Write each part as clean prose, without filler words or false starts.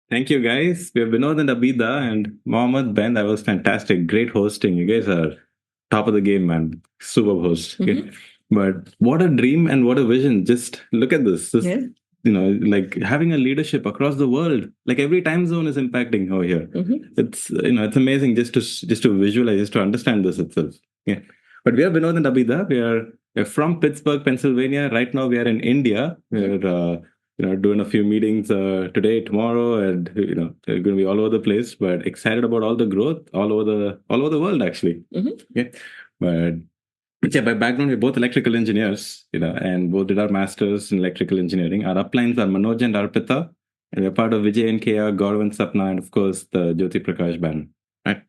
Thank you, guys. We have Vinod and Abida and Mohammed Ben. That was fantastic. Great hosting. You guys are top of the game, man. Super host. Okay. But what a dream and what a vision. Just look at this. Yeah. Like having a leadership across the world. Like every time zone is impacting over here. It's amazing just to visualize, just to understand this itself. Yeah. But we are Vinod and Abida. We're from Pittsburgh, Pennsylvania. Right now we are in India. We're doing a few meetings today, tomorrow, and they're going to be all over the place. But excited about all the growth all over the world, actually. Yeah, but yeah, by background, we're both electrical engineers, and both did our masters in electrical engineering. Our uplines are Manoj and Arpita, and we're part of Vijay and Kea, Gaurav and Sapna, and of course the Jyoti Prakash band. Right?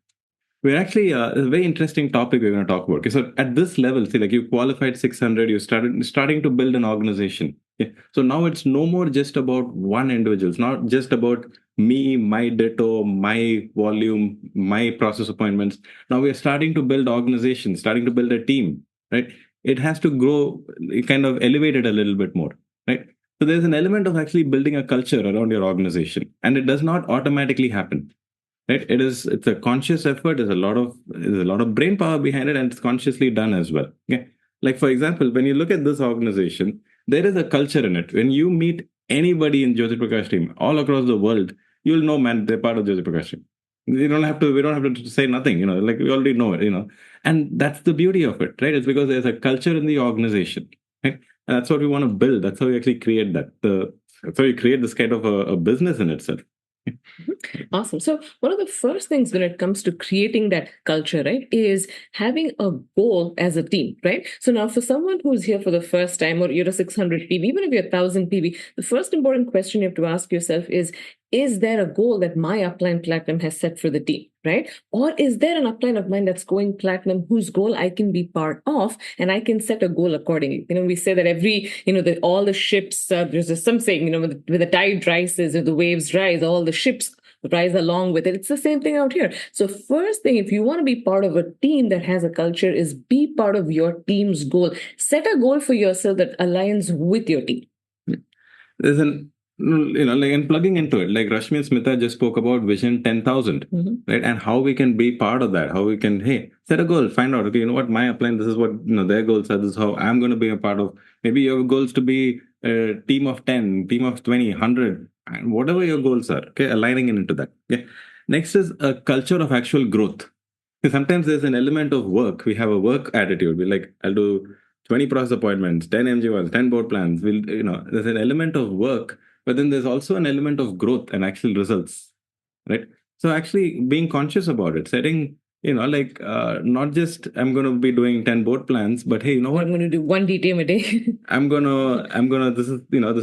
We're actually a very interesting topic we're going to talk about. Okay, so at this level, see, like you qualified 600, you starting to build an organization. Yeah. So now it's no more just about one individual. It's not just about me, my ditto, my volume, my process appointments. Now we're starting to build organizations, starting to build a team, right? It has to grow, kind of elevate it a little bit more, right? So there's an element of actually building a culture around your organization, and it does not automatically happen, right? It's a conscious effort. There's a lot of brain power behind it, and it's consciously done as well. Okay, like for example, when you look at this organization, there is a culture in it. When you meet anybody in Jyoti Prakash team all across the world, you'll know, man, they're part of Jyoti Prakash team. We don't have to say nothing, like we already know it. And that's the beauty of it, right? It's because there's a culture in the organization, right? And that's what we want to build. That's how we actually create that's how you create this kind of a business in itself. Awesome. So, one of the first things when it comes to creating that culture, right, is having a goal as a team, right? So, now for someone who's here for the first time, or you're a 600 PV, even if you're 1000 PV, the first important question you have to ask yourself is there a goal that my upline platinum has set for the team, right? Or is there an upline of mine that's going platinum whose goal I can be part of and I can set a goal accordingly? We say that all the ships, there's some saying, when the tide rises or the waves rise, all the ships rise along with it. It's the same thing out here. So first thing, if you want to be part of a team that has a culture, is be part of your team's goal. Set a goal for yourself that aligns with your team. There's an like, and plugging into it, like Rashmi and Smita just spoke about Vision 10,000, right? And how we can be part of that, how we can, hey, set a goal, find out, okay, what, my upline, this is what, their goals are, this is how I'm going to be a part of. Maybe your goals to be a team of 10, team of 20, 100, and whatever your goals are, okay, aligning into that. Yeah. Next is a culture of actual growth. Sometimes there's an element of work. We have a work attitude. We're like, I'll do 20 process appointments, 10 MG1s, 10 board plans. There's an element of work, but then there's also an element of growth and actual results, right? So actually being conscious about it, setting, not just I'm going to be doing 10 board plans, but hey, you know what? I'm going to do one DTM a day. This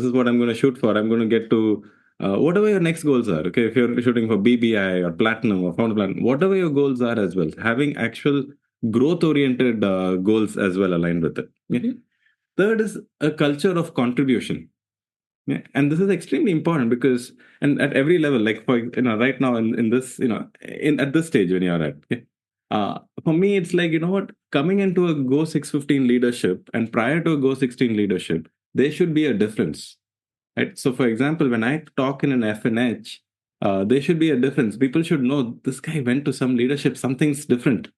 is what I'm going to shoot for. I'm going to get to whatever your next goals are. Okay. If you're shooting for BBI or platinum or founder plan, whatever your goals are as well, having actual growth oriented goals as well aligned with it. Yeah. Third is a culture of contribution. Yeah. And this is extremely important because, and at every level, like for, right now in this, at this stage when you're at, okay, for me, it's like, what, coming into a Go 615 leadership and prior to a Go 16 leadership, there should be a difference, right? So for example, when I talk in an FNH, there should be a difference. People should know this guy went to some leadership, something's different,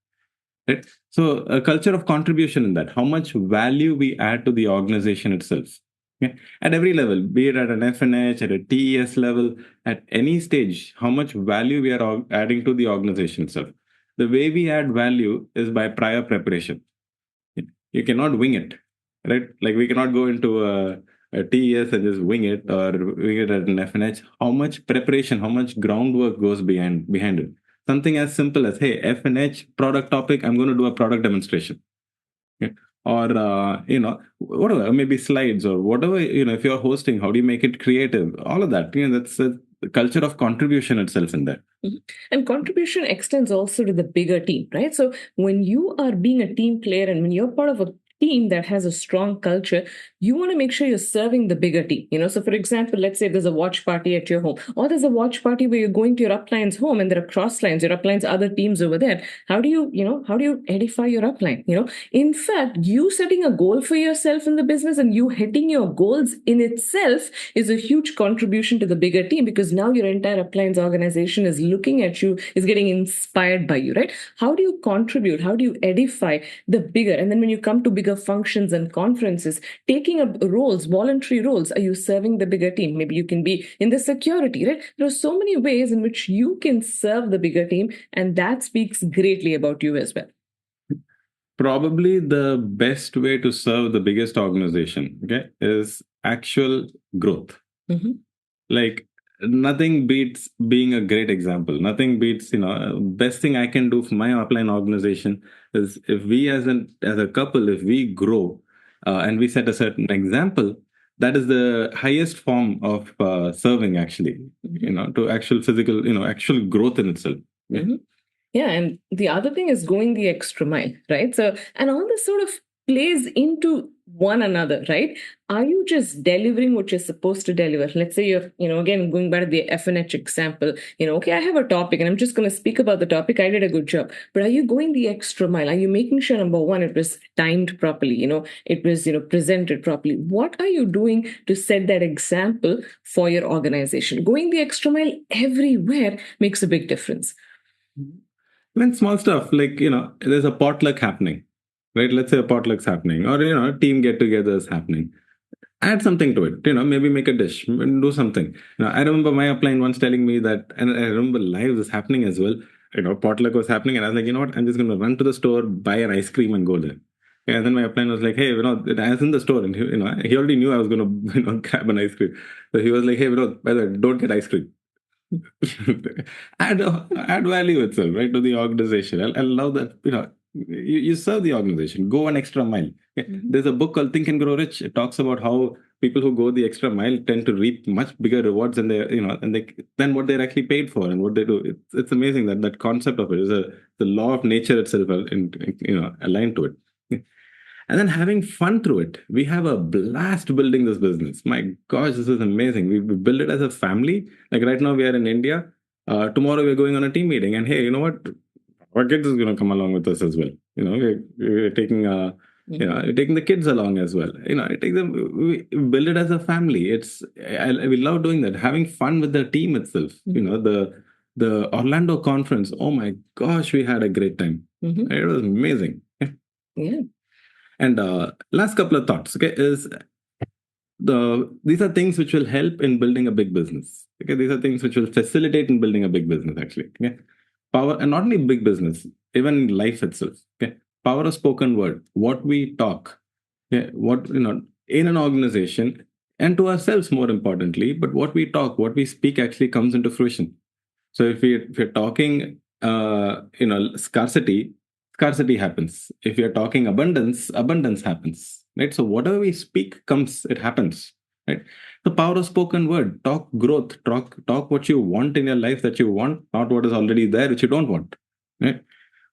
right? So a culture of contribution in that, how much value we add to the organization itself. Yeah. At every level, be it at an FNH, at a TES level, at any stage, how much value we are adding to the organization itself. The way we add value is by prior preparation. You cannot wing it, right? Like we cannot go into a TES and just wing it or wing it at an FNH. How much preparation, how much groundwork goes behind it? Something as simple as, hey, FNH product topic, I'm going to do a product demonstration. Okay. Or, whatever, maybe slides or whatever, if you're hosting, how do you make it creative? All of that, that's the culture of contribution itself in there. And contribution extends also to the bigger team, right? So when you are being a team player and when you're part of a team that has a strong culture, you want to make sure you're serving the bigger team. So for example, let's say there's a watch party at your home, or there's a watch party where you're going to your upline's home and there are cross lines, your upline's other teams over there. How do you edify your upline? In fact, you setting a goal for yourself in the business and you hitting your goals in itself is a huge contribution to the bigger team, because now your entire upline's organization is looking at you, is getting inspired by you, right? How do you contribute? How do you edify the bigger? And then when you come to bigger functions and conferences, taking up roles, voluntary roles, are you serving the bigger team? Maybe you can be in the security, right? There are so many ways in which you can serve the bigger team, and that speaks greatly about you as well. Probably the best way to serve the biggest organization, okay, is actual growth. Mm-hmm. Like, nothing beats being a great example. Nothing beats, best thing I can do for my upline organization is, if we as a couple, if we grow and we set a certain example, that is the highest form of serving, actually, to actual physical, actual growth in itself. Yeah. Mm-hmm. Yeah, and the other thing is going the extra mile, right? So, and all this sort of plays into one another, right? Are you just delivering what you're supposed to deliver? Let's say you're, again, going back to the FNH example, okay, I have a topic and I'm just going to speak about the topic. I did a good job. But are you going the extra mile? Are you making sure, number one, it was timed properly, it was, presented properly? What are you doing to set that example for your organization? Going the extra mile everywhere makes a big difference. Even small stuff like, there's a potluck happening, right? Let's say a potluck's happening, or, a team get together is happening. Add something to it, maybe make a dish, do something. I remember my upline once telling me that, and I remember live this happening as well. Potluck was happening, and I was like, you know what? I'm just going to run to the store, buy an ice cream, and go there. And then my upline was like, hey, I was in the store, and he already knew I was going to, grab an ice cream. So he was like, hey, by the way, don't get ice cream. add value itself, right, to the organization. I love that. You serve the organization, go an extra mile. Mm-hmm. There's a book called Think and Grow Rich. It talks about how people who go the extra mile tend to reap much bigger rewards than what they're actually paid for and what they do. It's amazing that concept of it is the law of nature itself, aligned to it. And then having fun through it. We have a blast building this business. My gosh, this is amazing. We build it as a family. Like right now, we are in India. Tomorrow, we're going on a team meeting. And hey, you know what? Our kids is going to come along with us as well. We're taking, taking the kids along as well. We build it as a family. We love doing that. Having fun with the team itself. The Orlando conference. Oh my gosh, we had a great time. Mm-hmm. It was amazing. Yeah. And last couple of thoughts, okay, is these are things which will help in building a big business. Okay, these are things which will facilitate in building a big business, actually. Okay, power, and not only big business, even life itself. Okay, power of spoken word, what we talk. Okay, what in an organization and to ourselves, more importantly, but what we talk, what we speak actually comes into fruition. So if we're talking, scarcity happens. If you're talking abundance happens, right? So whatever we speak it happens, right? The power of spoken word, talk growth, talk what you want in your life that you want, not what is already there, which you don't want, right?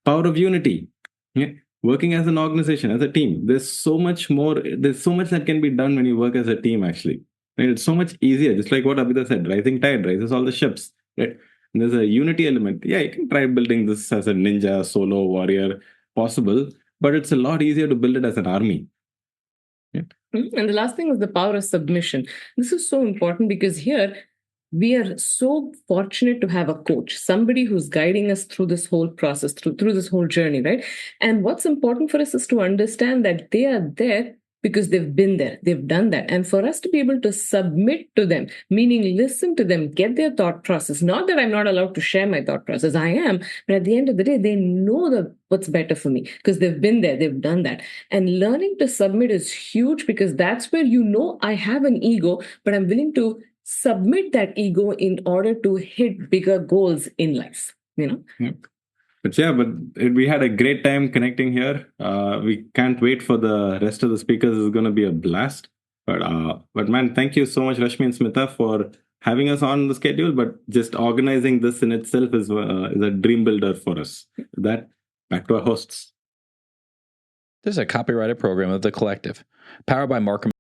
Power of unity, yeah? Working as an organization, as a team, there's so much that can be done when you work as a team, actually. Right? It's so much easier, just like what Abhida said, rising tide raises all the ships, right? And there's a unity element. Yeah, you can try building this as a ninja, solo, warrior, possible, but it's a lot easier to build it as an army. Yeah. And the last thing is the power of submission. This is so important because here we are so fortunate to have a coach, somebody who's guiding us through this whole process, through this whole journey, right? And what's important for us is to understand that they are there because they've been there, they've done that. And for us to be able to submit to them, meaning listen to them, get their thought process, not that I'm not allowed to share my thought process, I am, but at the end of the day, they know what's better for me because they've been there, they've done that. And learning to submit is huge because that's where I have an ego, but I'm willing to submit that ego in order to hit bigger goals in life, Yep. But we had a great time connecting here. We can't wait for the rest of the speakers. It's going to be a blast. But man, thank you so much, Rashmi and Smita, for having us on the schedule. But just organizing this in itself is a dream builder for us. With that, back to our hosts. This is a copyrighted program of The Collective, powered by Markham